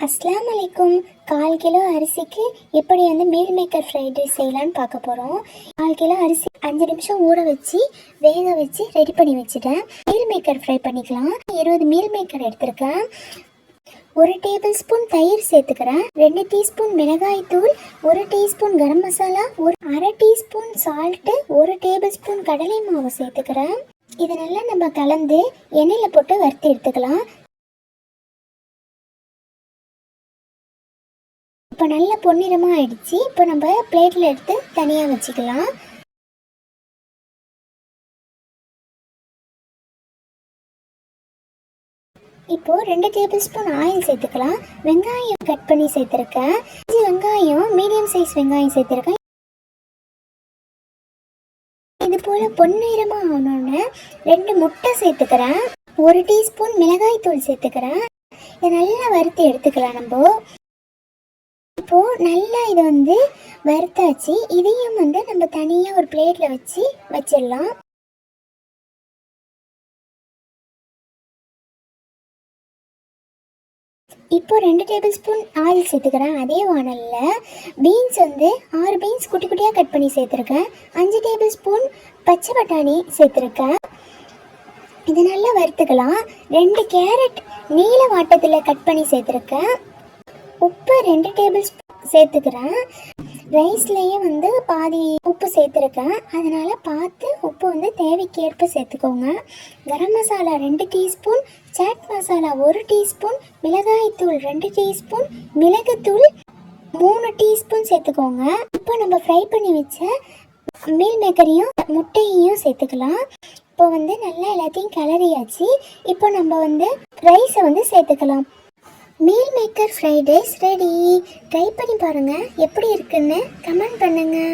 அஸ்ஸலாமு அலைக்கும். 1/4 கிலோ அரிசிக்கு எப்படி மீல் மேக்கர் ஃப்ரைட் ரைஸ் செய்யலான்னு பார்க்க போகிறோம். 1/4 கிலோ அரிசி 5 நிமிஷம் ஊற வச்சு வேக வச்சு ரெடி பண்ணி வச்சுட்டேன். மீல் மேக்கர் ஃப்ரை பண்ணிக்கலாம். 20 மீல் மேக்கர் எடுத்திருக்கேன். 1 டேபிள் ஸ்பூன் தயிர் சேர்த்துக்கிறேன். 2 டீஸ்பூன் மிளகாய் தூள், 1 teaspoon garam masala, 1/2 teaspoon salt, 1 tablespoon கடலை மாவு சேர்த்துக்கிறேன். இதை நல்லா நம்ம கலந்து எண்ணெயில் போட்டு வறுத்து எடுத்துக்கலாம். இப்போ நல்ல பொன்னிறமாக ஆயிடுச்சு. இப்போ நம்ம பிளேட்டில் எடுத்து தனியாக வச்சுக்கலாம். இப்போது 2 டேபிள் ஸ்பூன் ஆயில் சேர்த்துக்கலாம். வெங்காயம் கட் பண்ணி சேர்த்துருக்கேன். 5 வெங்காயம் மீடியம் சைஸ் வெங்காயம் சேர்த்துருக்கேன். இது போல் பொன்னிறமாக ஆனோன்னு 2 முட்டை சேர்த்துக்கிறேன். 1 டீஸ்பூன் மிளகாய் தூள் சேர்த்துக்கிறேன். இதை நல்லா வறுத்து எடுத்துக்கலாம். இப்போது நல்லா இதை வறுத்தாச்சு. இதையும் நம்ம தனியாக ஒரு பிளேட்டில் வச்சிடலாம். இப்போ 2 டேபிள் ஸ்பூன் ஆயில் சேர்த்துக்கிறேன். அதே வானலில் பீன்ஸ் 6 பீன்ஸ் குட்டி குட்டியாக கட் பண்ணி சேர்த்துருக்கேன். 5 டேபிள் ஸ்பூன் பச்சை பட்டாணி சேர்த்துருக்கேன். இதை நல்லா வறுத்துக்கலாம். 2 கேரட் நீல வாட்டத்தில் கட் பண்ணி சேர்த்துருக்கேன். உப்பு 2 டேபிள் ஸ்பூன் சேர்த்துக்கிறேன். ரைஸ்லேயே பாதி உப்பு சேர்த்துருக்கேன். அதனால் பார்த்து உப்பு தேவைக்கேற்ப சேர்த்துக்கோங்க. கரம் மசாலா 2 டீஸ்பூன், சாட் மசாலா 1 டீஸ்பூன், மிளகாய்த்தூள் 2 டீஸ்பூன், மிளகுத்தூள் 3 டீஸ்பூன் சேர்த்துக்கோங்க. இப்போ நம்ம ஃப்ரை பண்ணி வச்ச மீல் மேக்கரையும் முட்டையையும் சேர்த்துக்கலாம். இப்போ நல்லா எல்லாத்தையும் கிளறியாச்சு. இப்போ நம்ம ரைஸை சேர்த்துக்கலாம். Meal maker fried rice ready. Try பண்ணி பாருங்கள். எப்படி இருக்குன்னு கமெண்ட் பண்ணுங்கள்.